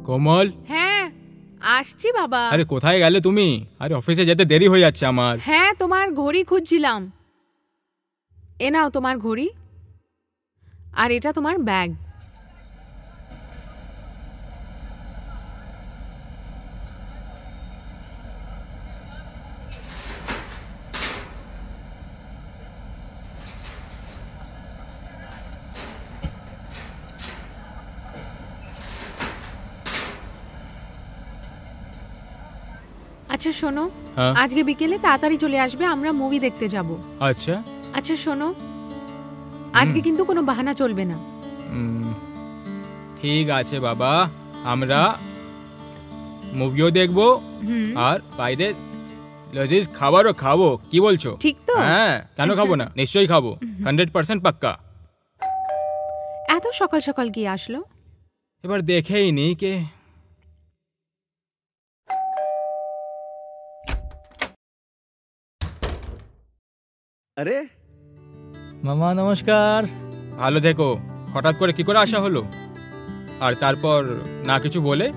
কোমল, হ্যাঁ আসছি বাবা। আরে কোথায় গেলে তুমি? আরে অফিসে যেতে দেরি হয়ে যাচ্ছে আমার। হ্যাঁ তোমার ঘড়ি খুঁজছিলাম। এ নাও তোমার ঘড়ি, আর এটা তোমার ব্যাগ। আচ্ছা শোনো, হ্যাঁ? আজকে বিকেলে তাড়াতাড়ি চলে আসবে, আমরা মুভি দেখতে যাব। আচ্ছা। আচ্ছা শোনো, আজকে কিন্তু কোনো বাহানা চলবে না। ঠিক আছে বাবা, আমরা মুভিও দেখবো আর বাইরে লজিজ খাবারও খাবো। কি বলছো? ঠিক তো? হ্যাঁ, কেন খাবো না, নিশ্চয়ই খাবো, 100% পাক্কা। এত সকাল সকাল কি আসলো? এবার দেখেই নি কে। আরে মামা নমস্কার। ভালো থেকো। হঠাৎ করে কি করে আসা হলো? আর তারপর না কিছু বলে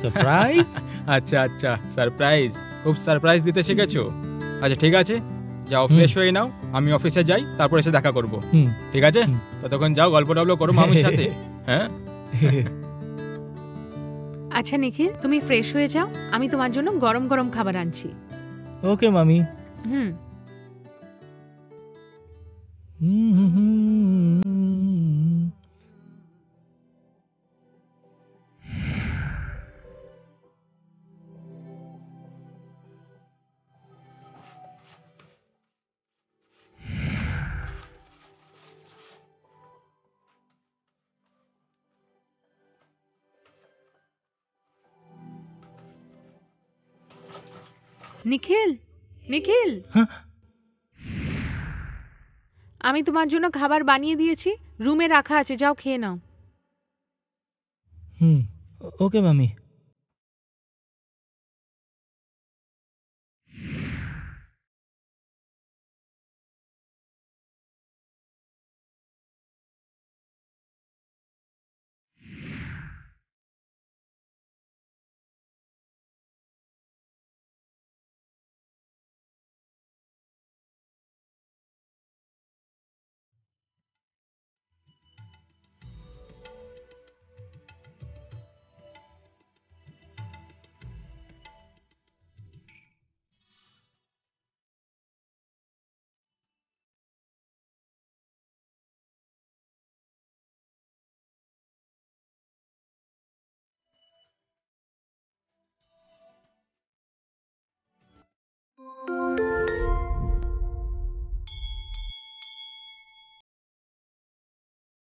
সারপ্রাইজ। আচ্ছা আচ্ছা, সারপ্রাইজ। খুব সারপ্রাইজ দিতে শিখেছো। আচ্ছা ঠিক আছে, যাও ফ্রেশ হয়ে নাও, আমি অফিসে যাই, তারপর এসে দেখা করব। ঠিক আছে? ততক্ষণ যাও, গল্প টল্প করো মামির সাথে। হ্যাঁ। আচ্ছা নিখিল, তুমি ফ্রেশ হয়ে যাও, আমি তোমার জন্য গরম গরম খাবার আনছি। ওকে মামি। হুম। নিখিল, নিখিল, আমি তোমার জন্য খাবার বানিয়ে দিয়েছি, রুমে রাখা আছে, যাও খেয়ে নাও। ওকে মামি।